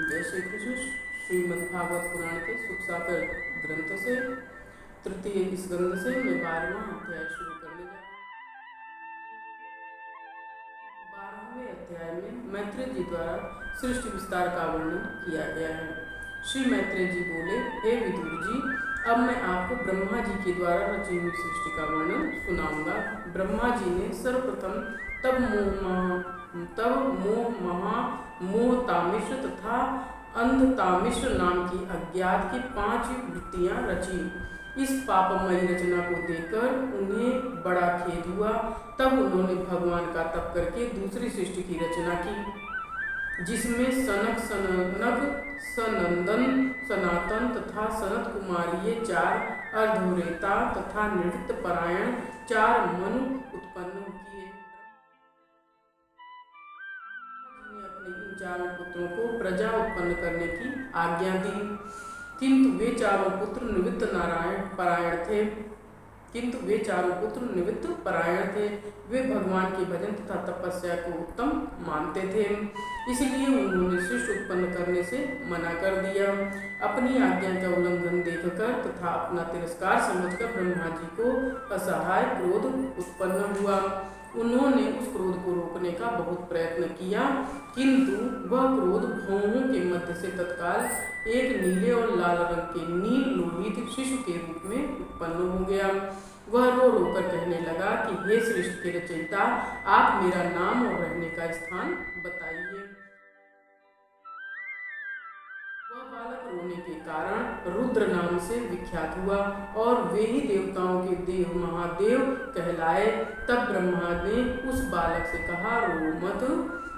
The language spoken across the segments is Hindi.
जय श्री कृष्ण। श्रीमद् भागवत पुराण के सुख सागर ग्रंथ से तृतीय स्कंद से मैं 12वां अध्याय शुरू करने जा रहा हूँ। 12वें अध्याय में मैत्रेय जी द्वारा सृष्टि विस्तार का वर्णन किया गया है। श्री मैत्रेय जी बोले, हे विदुर जी, अब मैं आपको ब्रह्मा जी के द्वारा रची हुई सृष्टि का वर्णन सुनाऊंगा। ब्रह्मा जी ने सर्वप्रथम तब मोह महा मोहतामिश्र तथा अंधतामिश्र नाम की अज्ञात की 5 वृत्तियां रची। इस पापमयी रचना को देखकर उन्हें बड़ा खेद हुआ। तब उन्होंने भगवान का तप करके दूसरी सृष्टि की रचना की, जिसमें सनक सनंदन सनातन तथा सनत कुमार ये 4 अर्धोरेता तथा नृत्य परायण 4 मनु उत्पन्न किए। अपने इन 4 पुत्रों को प्रजा उत्पन्न करने की आज्ञा दी, किंतु वे चारों पुत्र निवृत्त परायण थे। वे भगवान के भजन तथा तपस्या को उत्तम मानते थे, इसलिए उन्होंने सृष्टि उत्पन्न करने से मना कर दिया। अपनी आज्ञा का उल्लंघन देखकर तथा अपना तिरस्कार समझकर ब्रह्मा जी को असहाय क्रोध उत्पन्न हुआ। उन्होंने उस क्रोध को रोकने का बहुत प्रयत्न किया, किंतु वह क्रोध भौहों के मध्य से तत्काल एक नीले और लाल रंग के नील लोहित शिशु के रूप में उत्पन्न हो गया। वह रो रोकर कहने लगा कि हे सृष्टि के रचयिता, आप मेरा नाम और रहने का स्थान बताइए। वह बालक रोने के कारण रुद्र नाम से विख्यात हुआ और वे ही देवताओं के देव महादेव कहलाए। तब ब्रह्मा ने उस बालक से कहा, रो मत,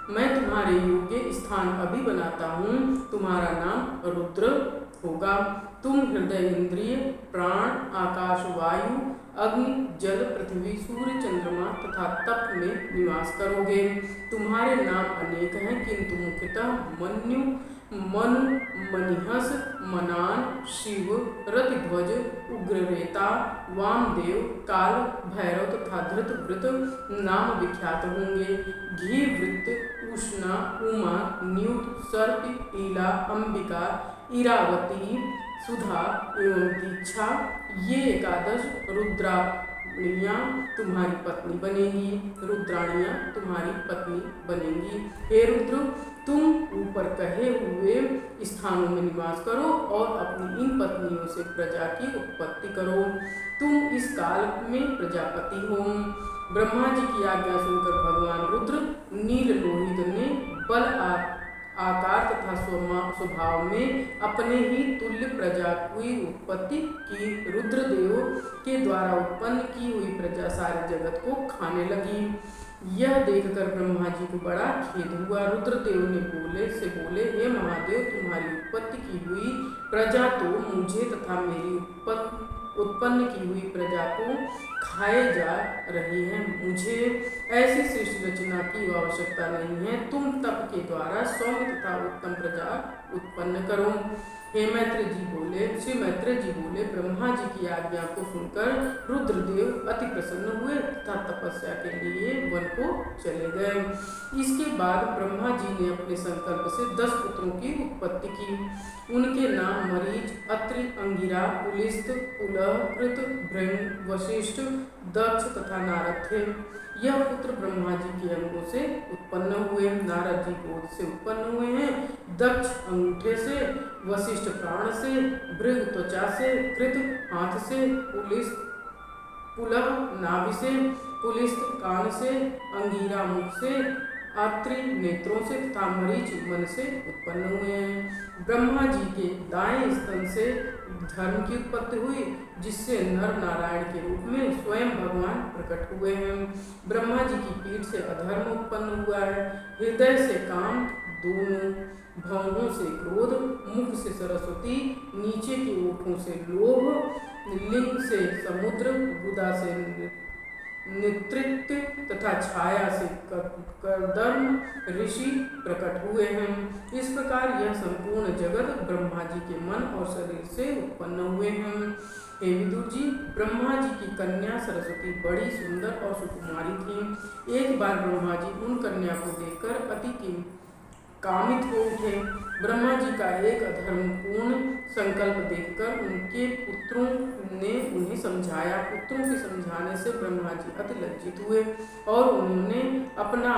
मैं तुम्हारे योग्य स्थान अभी बनाता हूँ। तुम्हारा नाम रुद्र होगा। तुम हृदय, इंद्रिय, प्राण, आकाश, वायु, अग्नि, जल, पृथ्वी, सूर्य, चंद्रमा तथा तप में निवास करोगे। तुम्हारे नाम अनेक हैं, किंतु मुख्यतः मनु, मनिहस, मनान, शिव, रतिध्वज, उग्ररेता, वामदेव, काल, भैरव तथा धृतव्रत नाम विख्यात होंगे। घीवृत्त, उष्णा, उमा, न्यूत, सर्प, ईला, अंबिका, इरावती, सुधा एवं दीक्षा, ये 11 रुद्राणियाँ तुम्हारी पत्नी बनेंगी। हे रुद्र, तुम ऊपर कहे हुए स्थानों में निवास करो और अपनी इन पत्नियों से प्रजा की उत्पत्ति करो। तुम इस काल में प्रजापति हो। ब्रह्मा जी की आज्ञा सुनकर भगवान रुद्र नील लोहित ने बल आकार तथा स्वभाव में अपने ही तुल्य प्रजा की उत्पत्ति की। रुद्रदेव के द्वारा उत्पन्न की हुई प्रजा सारे जगत को खाने लगी। यह देखकर ब्रह्मा जी को बड़ा खेद हुआ। रुद्रदेव ने बोले, हे महादेव, तुम्हारी उत्पत्ति की हुई प्रजा तो मुझे तथा मेरी उत्पन्न की हुई प्रजा को खाए जा रही है। मुझे ऐसी सृष्टि रचना की आवश्यकता नहीं है। तुम तप के द्वारा सौम्य तथा उत्तम प्रजा उत्पन्न करो। श्री मैत्रेय जी बोले, ब्रह्मा जी की आज्ञा को सुनकर रुद्रदेव अति प्रसन्न हुए तथा तपस्या के लिए वन को चले गए। इसके बाद ब्रह्मा जी ने अपने संकल्प से 10 पुत्रों की उत्पत्ति की। उनके नाम मरीच, अत्रि, अंगिरा, पुलिस्त, पुलह, कृत, भृंग, वशिष्ठ, दक्ष तथा नारद थे। यह पुत्र ब्रह्मा जी के अंगों से उत्पन्न हुए। नारद जी गोद से उत्पन्न हुए हैं, दक्ष अंगूठे से, वशिष्ठ प्राण से, भृग त्वचा से, कृत हाथ से, पुलह नाभि से, पुलिस्त कान से, अंगीरा मुख से, अत्रि नेत्रों से तथा मरीच मन से उत्पन्न हुए हैं। ब्रह्मा जी के दाएं स्तन से धर्म की उत्पत्ति हुई, जिससे नर नारायण के रूप में स्वयं भगवान प्रकट हुए हैं। ब्रह्मा जी की पीठ से अधर्म उत्पन्न हुआ है। हृदय से काम, दोनों भौहों से क्रोध, मुख से सरस्वती, नीचे के ओठों से लोभ, लिंग से समुद्र, गुदा से नेतृत्व तथा छाया से कर्दम ऋषि प्रकट हुए हैं। इस प्रकार यह संपूर्ण जगत ब्रह्मा जी के मन और शरीर से उत्पन्न हुए हैं। हे विदुर जी, ब्रह्मा जी की कन्या सरस्वती बड़ी सुंदर और सुकुमारी थी। एक बार ब्रह्मा जी उन कन्या को देखकर कामित हो उठे। ब्रह्मा जी का एक अधर्मपूर्ण संकल्प देखकर उनके पुत्रों ने उन्हें समझाया। पुत्रों के समझाने से ब्रह्मा जी अति लज्जित हुए और उन्होंने अपना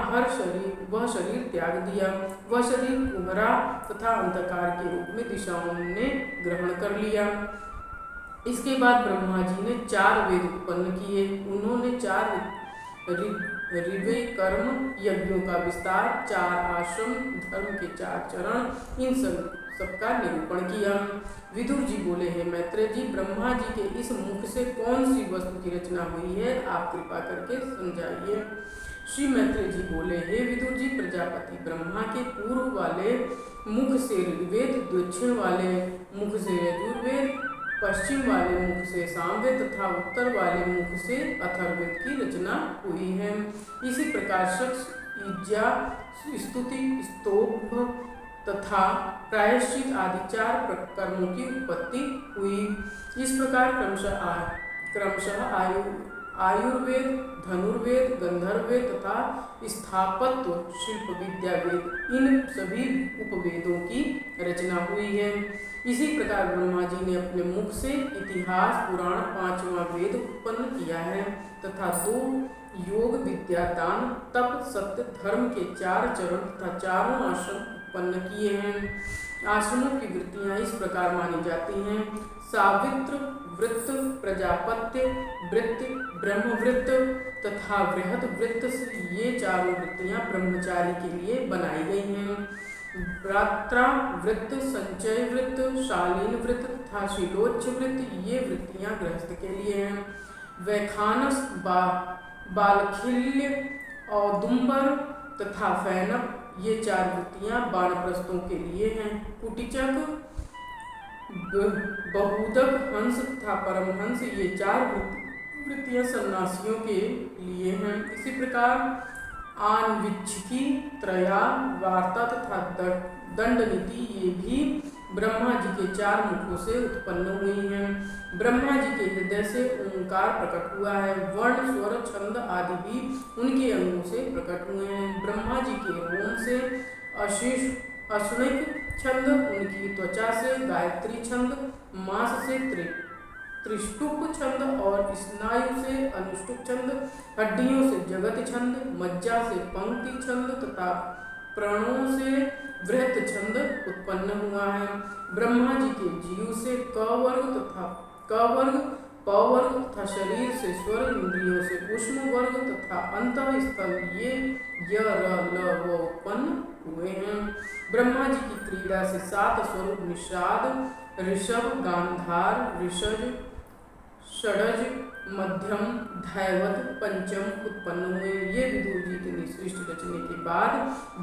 वह शरीर त्याग दिया। वह शरीर कुहरा तथा अंधकार के रूप में दिशाओं ने ग्रहण कर लिया। इसके बाद ब्रह्मा जी ने 4 वेद उत्पन्न किए। उन्होंने 4 ऋग्वेद कर्म यज्ञों का विस्तार, 4 आश्रम धर्म के 4 चरण, इन सबका निरूपण किया। विदुर जी बोले, हे मैत्रेय जी, ब्रह्मा जी के इस मुख से कौन सी वस्तु की रचना हुई है, आप कृपा करके समझाइए। श्री मैत्रेय जी बोले, हे विदुर जी, प्रजापति ब्रह्मा के पूर्व वाले मुख से ऋग्वेद, दक्षिण वाले मुख से यजुर्वेद, पश्चिम वाले मुख से सामवेद तथा उत्तर वाले मुख से अथर्ववेद की रचना हुई है। इसी प्रकार शक्ष, ईज्जा, स्तुति, स्तोभ तथा प्रायश्चित आदि 4 कर्मों की उत्पत्ति हुई। इस प्रकार क्रमशः आयुर्वेद, धनुर्वेद, गंधर्ववेद तथा स्थापत्य, शिल्प विद्या वेद, इन सभी उपवेदों की रचना हुई है। इसी प्रकार ब्रह्मा जी ने अपने मुख से इतिहास, पुराण, 5वां वेद उत्पन्न किया है तथा 2 योग, विद्या, दान, तप, सत्य, धर्म के 4 चरण तथा 4 आश्रम उत्पन्न किए हैं। आश्रमों की वृत्तियां इस प्रकार मानी जाती हैं: सावित्र वृत्त, प्रजापत्य वृत्त, ब्रह्म वृत्त तथा बृहत वृत्त। ये 4 वृत्तियां ब्रह्मचारी के लिए बनाई गई हैं। भ्रात्रा वृत्त, संचय वृत्त, शालीन वृत्त तथा शीलोच्छ वृत्त, ये वृत्तियां गृहस्थ के लिए हैं। वैखानस, बालखिल्य, औदुंबर तथा फैनप, ये 4 वृत्तियां वानप्रस्थों के लिए हैं। कुटिचक, बहुदक, हंस तथा परमहंस, ये 4 वृत्तियां सन्यासियों के लिए हैं। इसी प्रकार आनविच्छिकी, त्रया, वार्ता तथा दंडनीति, ये भी ब्रह्मा जी के 4 मुखों से उत्पन्न हुई हैं। ब्रह्मा जी के हृदय से ओंकार प्रकट हुआ है। वर्ण, स्वर, छंद आदि भी उनके अंगों से प्रकट हुए हैं। ब्रह्मा जी के रोम से अश्वनिक छंद, उनकी त्वचा से गायत्री छंद, मांस से त्रिष्टुप छंद और स्नायु से अनुष्टुप छंद, हड्डियों से जगत छंद, मज्जा से पंक्ति छंद तथा प्राणों से वृहत छंद उत्पन्न हुआ है। ब्रह्मा जी के जीव से क वर्ग तथा क वर्ग, प वर्ग तथा शरीर से स्वर, इंद्रियों से उष्ण वर्ग तथा अंतःस्थल, ये य, र, ल, व उत्पन्न हुए हैं। ब्रह्मा जी की क्रीड़ा से 7 स्वरूप निषाद, ऋषभ, गांधार, ऋषज, षडज, मध्यम, धैवत, पंचम उत्पन्न हुए। ये विदुर जी की सृष्टि रचने के बाद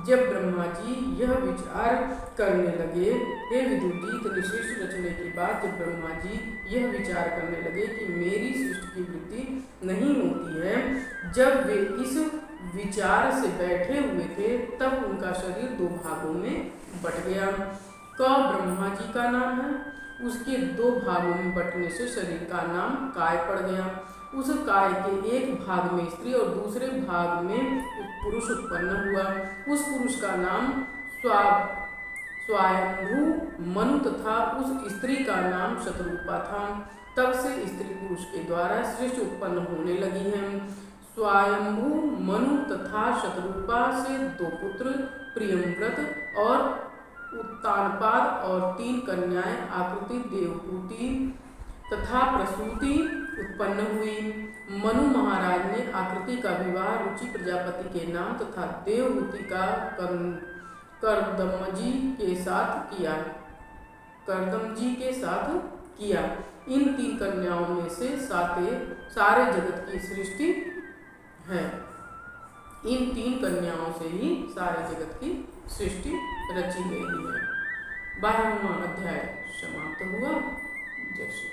जब ब्रह्मा जी यह विचार करने लगे, हे विदुर जी, इतनी सृष्टि रचने के बाद जब ब्रह्मा जी यह विचार करने लगे कि मेरी सृष्टि की वृत्ति नहीं होती है, जब वे इस विचार से बैठे हुए थे तब उनका शरीर 2 भागों में बट गया। क ब्रह्मा जी का नाम है, उसके 2 भागों में बटने से शरीर का नाम काय पड़ गया। उस काय के एक भाग में स्त्री और दूसरे भाग में पुरुष उत्पन्न हुआ। उस पुरुष का नाम स्वायंभू मनु तथा उस स्त्री का नाम शतरूपा था। तब से स्त्री पुरुष के द्वारा सृष्टि उत्पन्न होने लगी है। स्वायंभू मनु तथा शतरूपा से 2 पुत्र, प्रियव्रत और उत्तानपाद और 3 कन्याएं आकृति, देवहूति तथा प्रसूति उत्पन्न हुई। मनु महाराज ने आकृति का विवाह रुचि प्रजापति के नाम तथा देवहूति का कर्दमजी के साथ किया। इन 3 कन्याओं में से सारे जगत की सृष्टि है। इन 3 कन्याओं से ही सारे जगत की सृष्टि रची गई है। 12वां अध्याय समाप्त हुआ। जय श्री